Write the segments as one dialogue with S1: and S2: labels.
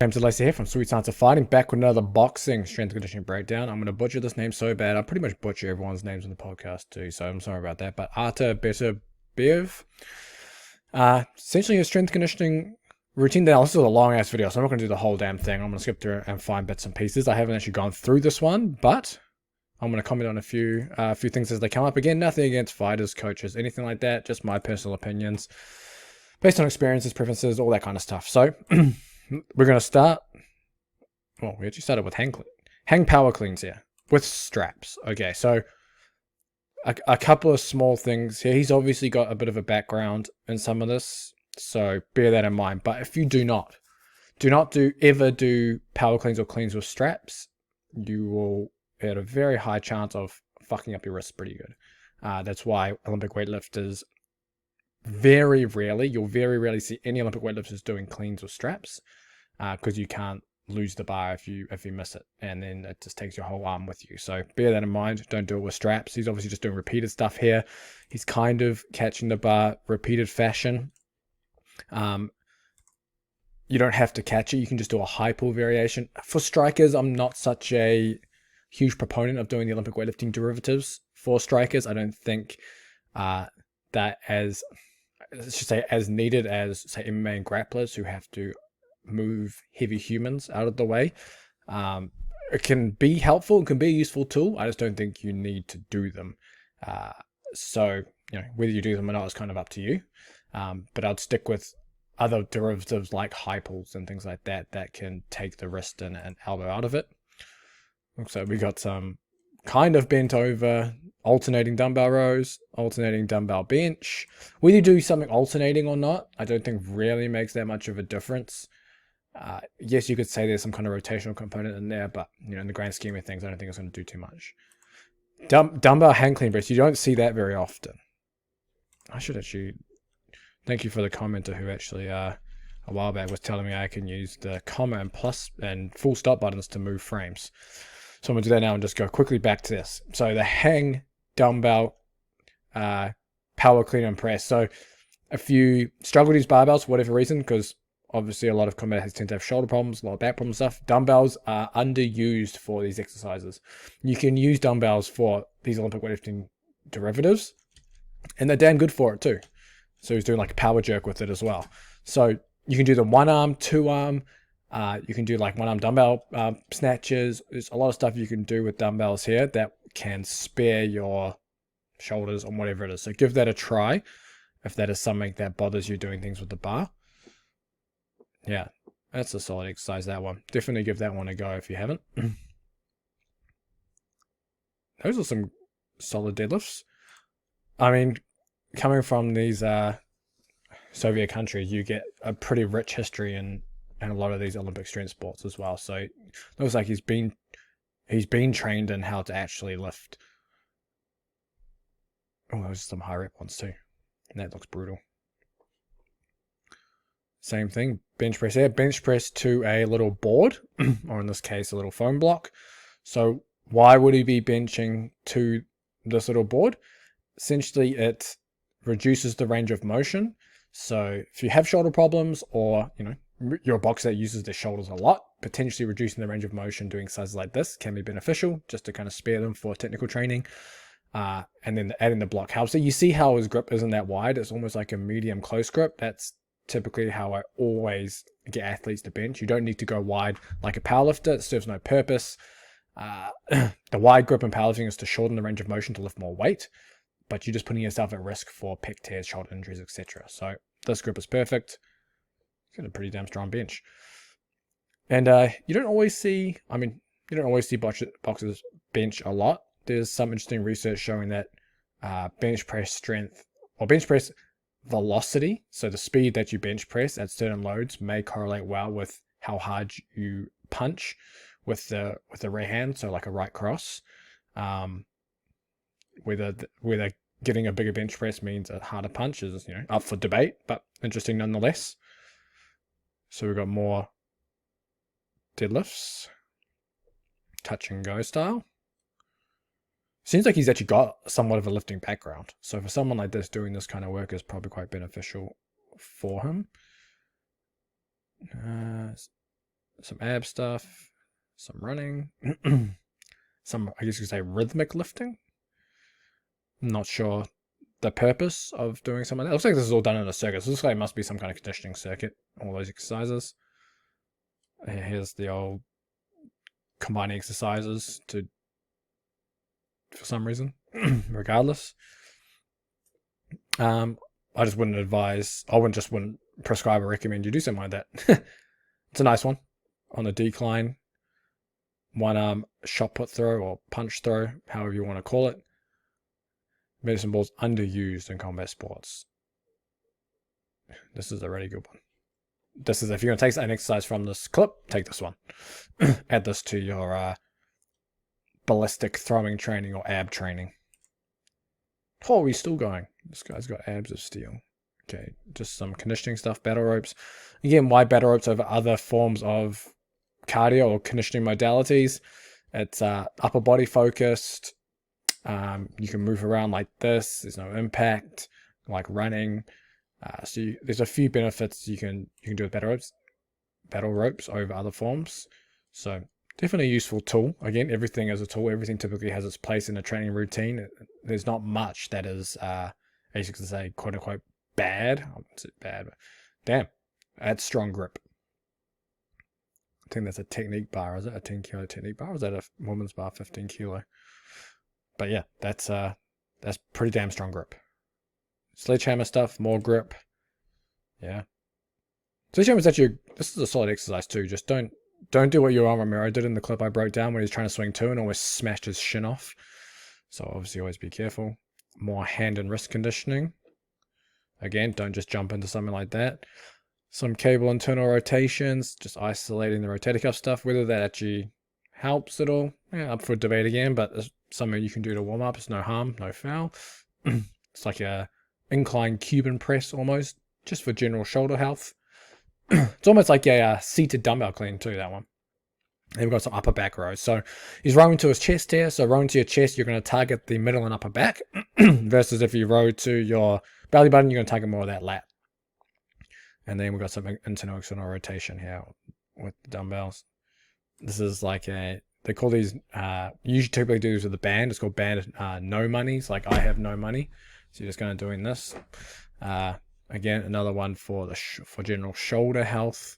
S1: James Lacey here from Sweet Science of Fighting, back with another boxing strength and conditioning breakdown. I'm going to butcher this name so bad. I pretty much butcher everyone's names on the podcast too, so I'm sorry about that. But Artur Beterbiev, essentially a strength conditioning routine. Now, this is a long ass video, so I'm not going to do the whole damn thing. I'm going to skip through and find bits and pieces. I haven't actually gone through this one, but I'm going to comment on a few things as they come up. Again, nothing against fighters, coaches, anything like that. Just my personal opinions, based on experiences, preferences, all that kind of stuff. So. We're going to start, well, we actually started with hang power cleans here, with straps. Okay, so a couple of small things here. He's obviously got a bit of a background in some of this, so bear that in mind. But if you do not ever do power cleans or cleans with straps, you will have a very high chance of fucking up your wrists pretty good. That's why Olympic weightlifters you'll very rarely see any Olympic weightlifters doing cleans with straps, because you can't lose the bar if you miss it, and then it just takes your whole arm with you. So bear that in mind. Don't do it with straps. He's obviously just doing repeated stuff here. He's kind of catching the bar repeated fashion. You don't have to catch it. You can just do a high pull variation. For strikers, I'm not such a huge proponent of doing the Olympic weightlifting derivatives for strikers. I don't think that as needed as, say, MMA and grapplers who have to move heavy humans out of the way. It can be helpful, it can be a useful tool. I just don't think you need to do them. So, whether you do them or not is kind of up to you. But I'd stick with other derivatives like high pulls and things like that that can take the wrist and elbow out of it. So we got some kind of bent over alternating dumbbell rows, alternating dumbbell bench. Whether you do something alternating or not, I don't think really makes that much of a difference. Yes, you could say there's some kind of rotational component in there, but in the grand scheme of things, I don't think it's going to do too much. Dumbbell hang clean press, you don't see that very often. I should actually thank you for the commenter who actually a while back was telling me I can use the comma and plus and full stop buttons to move frames. So I'm going to do that now and just go quickly back to this. So the hang dumbbell power clean and press. So if you struggle to use barbells for whatever reason, because obviously a lot of combatants tend to have shoulder problems, a lot of back problem stuff, dumbbells are underused for these exercises. You can use dumbbells for these Olympic weightlifting derivatives, and they're damn good for it too. So he's doing like a power jerk with it as well. So you can do the one arm, two arm, you can do like one arm dumbbell snatches. There's a lot of stuff you can do with dumbbells here that can spare your shoulders or whatever it is. So give that a try if that is something that bothers you doing things with the bar. Yeah, that's a solid exercise, that one. Definitely give that one a go if you haven't. Those are some solid deadlifts. I mean, coming from these Soviet countries, you get a pretty rich history in a lot of these Olympic strength sports as well. So it looks like he's been trained in how to actually lift. Oh, those are some high rep ones too. And that looks brutal. Same thing, bench press here. Bench press to a little board, or in this case, a little foam block. So why would he be benching to this little board? Essentially, it reduces the range of motion. So if you have shoulder problems, or you're a boxer that uses their shoulders a lot, potentially reducing the range of motion doing exercises like this can be beneficial, just to kind of spare them for technical training. And then adding the block helps. So you see how his grip isn't that wide. It's almost like a medium close grip. That's typically how I always get athletes to bench. You don't need to go wide like a powerlifter. It serves no purpose. The wide grip in powerlifting is to shorten the range of motion to lift more weight, but you're just putting yourself at risk for pec tears, shoulder injuries, etc. So this grip is perfect. It's got a pretty damn strong bench. And you don't always see boxers bench a lot. There's some interesting research showing that bench press strength, or bench press velocity, so the speed that you bench press at certain loads, may correlate well with how hard you punch with the right hand, so like a right cross. Whether getting a bigger bench press means a harder punch is up for debate, but interesting nonetheless. So we've got more deadlifts, touch and go style. Seems like he's actually got somewhat of a lifting background. So for someone like this, doing this kind of work is probably quite beneficial for him. some ab stuff, some running, some, I guess you could say, rhythmic lifting. I'm not sure the purpose of doing some of that. It looks like this is all done in a circuit. So it looks like it must be some kind of conditioning circuit, all those exercises. Here's the old combining exercises to, for some reason, regardless. I just wouldn't advise, I wouldn't prescribe or recommend you do something like that. It's a nice one on the decline. One arm shot put throw or punch throw, however you want to call it. Medicine ball's underused in combat sports. This is a really good one. This is, if you're going to take an exercise from this clip, take this one. Add this to your ballistic throwing training or ab training. Oh, he's still going. This guy's got abs of steel. Okay, just some conditioning stuff, battle ropes. Again, why battle ropes over other forms of cardio or conditioning modalities? It's upper body focused. You can move around like this. There's no impact, like running. There's a few benefits you can do with battle ropes over other forms. So definitely a useful tool. Again, everything is a tool. Everything typically has its place in a training routine. There's not much that is, as you can say, quote unquote, bad. I wouldn't say bad, but damn, that's strong grip. I think that's a technique bar. Is it a 10 kilo technique bar? Or is that a woman's bar 15 kilo? But yeah, that's pretty damn strong grip. Sledgehammer stuff, more grip. Yeah. Sledgehammer is actually, this is a solid exercise too. Just don't do what Yoel Romero did in the clip I broke down when he's trying to swing two and almost smashed his shin off. So obviously always be careful. More hand and wrist conditioning. Again, don't just jump into something like that. Some cable internal rotations, just isolating the rotator cuff stuff. Whether that actually helps at all, yeah, up for debate again, but it's something you can do to warm up. It's no harm, no foul. It's like a incline Cuban press almost, just for general shoulder health. It's almost like a seated dumbbell clean too, that one. And we've got some upper back rows. So he's rowing to his chest here. So rowing to your chest, you're going to target the middle and upper back. Versus if you row to your belly button, you're going to target more of that lat. And then we've got some internal external rotation here with the dumbbells. This is like they call these, usually typically do this with a band. It's called band no money. Like I have no money. So you're just going to doing this. Again, another one for for general shoulder health.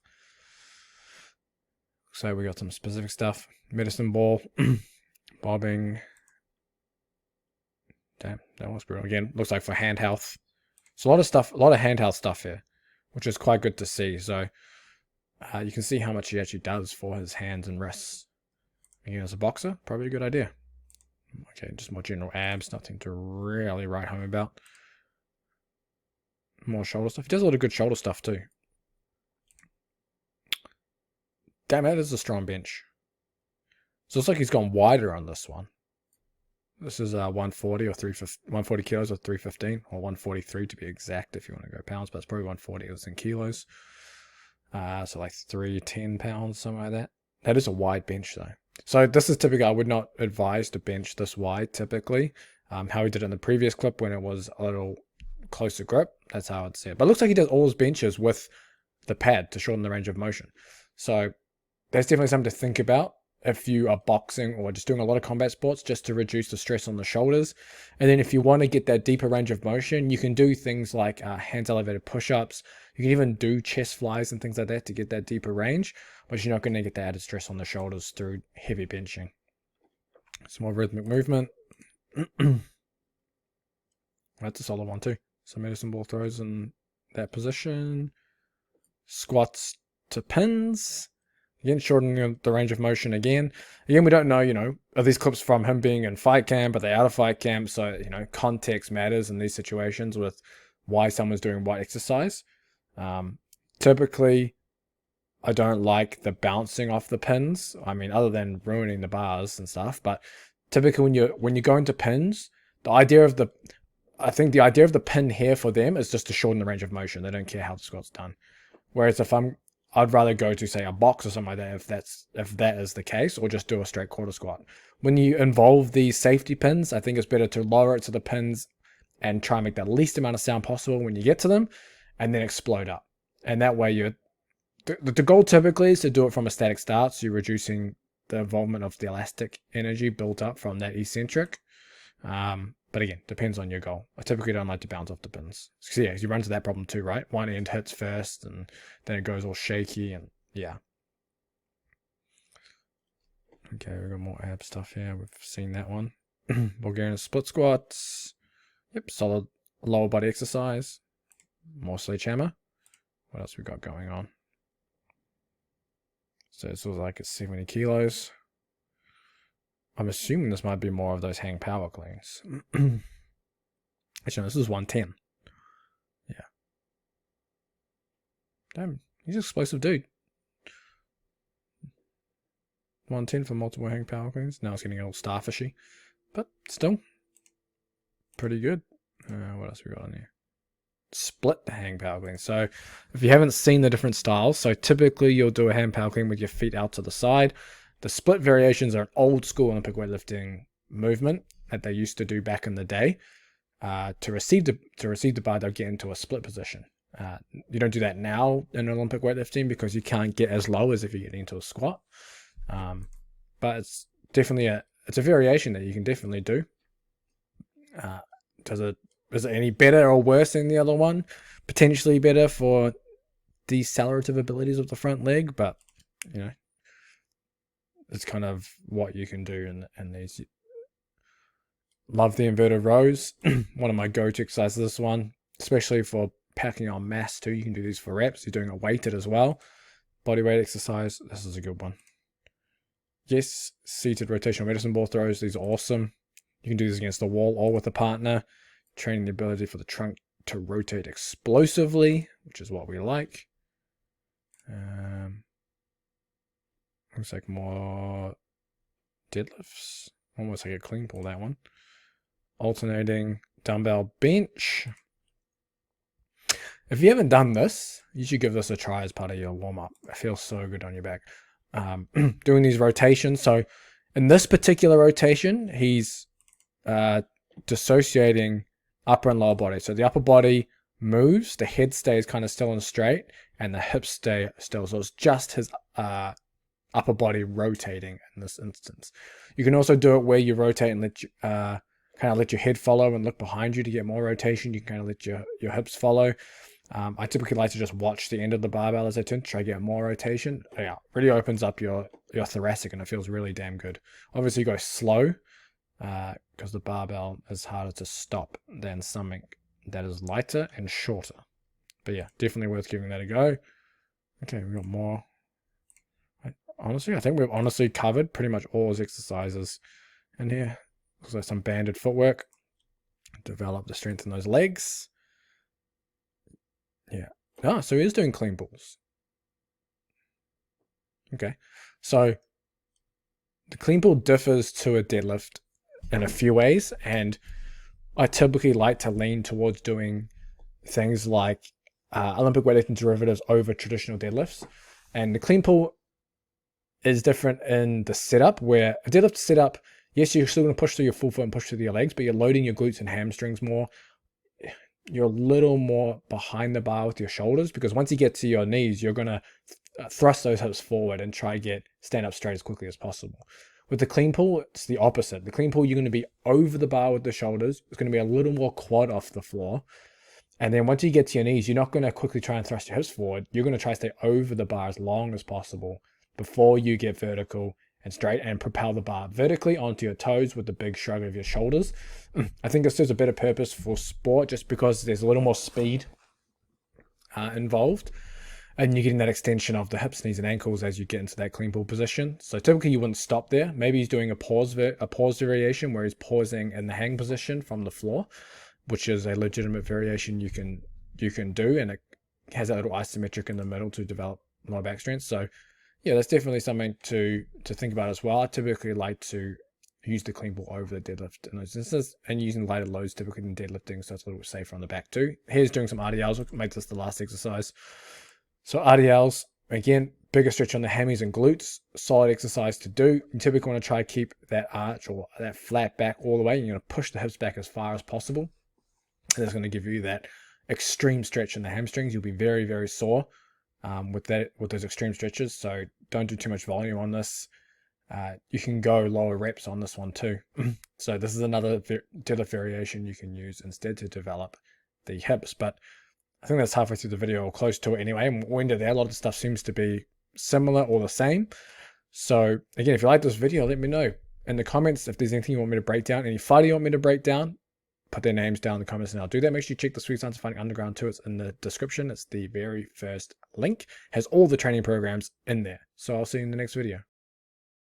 S1: So we got some specific stuff. Medicine ball, bobbing. Damn, that was brutal. Again, looks like for hand health. So a lot of stuff, a lot of hand health stuff here, which is quite good to see. So you can see how much he actually does for his hands and wrists. Again, as a boxer, probably a good idea. Okay, just more general abs, nothing to really write home about. More shoulder stuff. He does a lot of good shoulder stuff too. Damn, that is a strong bench. So it's like he's gone wider on this one. This is 140 or 140 kilos or 315, or 143 to be exact if you want to go pounds, but it's probably 140 in kilos. So like 310 pounds, something like that. That is a wide bench though. So this is typically, I would not advise to bench this wide typically. How he did it in the previous clip when it was a little closer grip. That's how I'd say it. But it looks like he does all his benches with the pad to shorten the range of motion. So that's definitely something to think about if you are boxing or just doing a lot of combat sports, just to reduce the stress on the shoulders. And then if you want to get that deeper range of motion, you can do things like hands elevated push-ups. You can even do chest flies and things like that to get that deeper range, but you're not going to get the added stress on the shoulders through heavy benching. Some more rhythmic movement. That's a solid one too. Some medicine ball throws in that position. Squats to pins. Again, shortening the range of motion again. Again, we don't know, are these clips from him being in fight camp? Are they out of fight camp? So, context matters in these situations with why someone's doing what exercise. Typically, I don't like the bouncing off the pins. I mean, other than ruining the bars and stuff. But typically when you go into pins, I think the idea of the pin here for them is just to shorten the range of motion. They don't care how the squat's done. Whereas I'd rather go to, say, a box or something like that if that is the case, or just do a straight quarter squat. When you involve these safety pins, I think it's better to lower it to the pins and try and make the least amount of sound possible when you get to them, and then explode up. And that way you're the goal typically is to do it from a static start, so you're reducing the involvement of the elastic energy built up from that eccentric. But again, depends on your goal. I typically don't like to bounce off the pins. So yeah, you run into that problem too, right? One end hits first, and then it goes all shaky, and yeah. Okay, we've got more ab stuff here. We've seen that one. Bulgarian split squats. Yep, solid lower body exercise. More sledgehammer. What else we got going on? So this was like 70 kilos. I'm assuming this might be more of those hang power cleans. Actually, no, this is 110. Yeah. Damn, he's an explosive dude. 110 for multiple hang power cleans. Now it's getting a little starfishy. But still, pretty good. What else we got on here? Split hang power clean. So if you haven't seen the different styles, so typically you'll do a hang power clean with your feet out to the side. The split variations are an old school Olympic weightlifting movement that they used to do back in the day. To receive the bar, they'll get into a split position. You don't do that now in Olympic weightlifting because you can't get as low as if you get into a squat. But it's definitely a variation that you can definitely do. Is it any better or worse than the other one? Potentially better for decelerative abilities of the front leg, but you know, it's kind of what you can do in these. Love the inverted rows. One of my go-to exercises, this one, especially for packing on mass too. You can do these for reps. You're doing it weighted as well. Body weight exercise. This is a good one. Yes, seated rotational medicine ball throws. These are awesome. You can do this against the wall or with a partner. Training the ability for the trunk to rotate explosively, which is what we like. Looks like more deadlifts. Almost like a clean pull, that one. Alternating dumbbell bench. If you haven't done this, you should give this a try as part of your warm-up. It feels so good on your back. Doing these rotations. So in this particular rotation, he's dissociating upper and lower body. So the upper body moves, the head stays kind of still and straight, and the hips stay still. So it's just his upper body rotating in this instance. You can also do it where you rotate and let your head follow and look behind you to get more rotation. You can kind of let your hips follow. I typically like to just watch the end of the barbell as I turn to try to get more rotation. Yeah, really opens up your thoracic and it feels really damn good. Obviously, you go slow because the barbell is harder to stop than something that is lighter and shorter. But yeah, definitely worth giving that a go. Okay, we've got more. Honestly, I think we've honestly covered pretty much all his exercises in here. Looks like some banded footwork. Develop the strength in those legs. Yeah. Oh, so he is doing clean pulls. Okay. So the clean pull differs to a deadlift in a few ways, and I typically like to lean towards doing things like Olympic weightlifting derivatives over traditional deadlifts. And the clean pull is different in the setup, where a deadlift setup, yes, you're still going to push through your full foot and push through your legs, but you're loading your glutes and hamstrings more. You're a little more behind the bar with your shoulders, because once you get to your knees, you're going to thrust those hips forward and try to stand up straight as quickly as possible. With the clean pull, it's the opposite. The clean pull, you're going to be over the bar with the shoulders. It's going to be a little more quad off the floor. And then once you get to your knees, you're not going to quickly try and thrust your hips forward. You're going to try to stay over the bar as long as possible before you get vertical and straight and propel the bar vertically onto your toes with the big shrug of your shoulders. I think this serves a better purpose for sport just because there's a little more speed involved. And you're getting that extension of the hips, knees, and ankles as you get into that clean pull position. So typically you wouldn't stop there. Maybe he's doing a pause variation where he's pausing in the hang position from the floor, which is a legitimate variation you can do, and it has that little isometric in the middle to develop lower back strength. So yeah, that's definitely something to think about as well. I typically like to use the clean pull over the deadlift in those instances, and using lighter loads typically than deadlifting, so it's a little safer on the back too. Here's doing some RDLs, which makes this the last exercise. So RDLs, again, bigger stretch on the hammies and glutes, solid exercise to do. You typically want to try to keep that arch or that flat back all the way. You're going to push the hips back as far as possible. And that's going to give you that extreme stretch in the hamstrings. You'll be very, very sore with those extreme stretches. So don't do too much volume on this. You can go lower reps on this one too. So this is another deadlift variation you can use instead to develop the hips. But I think that's halfway through the video, or close to it anyway. And we're into there. A lot of the stuff seems to be similar or the same. So again, if you like this video, let me know in the comments if there's anything you want me to break down, any fighter you want me to break down. Put their names down in the comments and I'll do that. Make sure you check the Sweet Science of Fighting Underground too. It's in the description. It's the very first link. Has all the training programs in there. So I'll see you in the next video.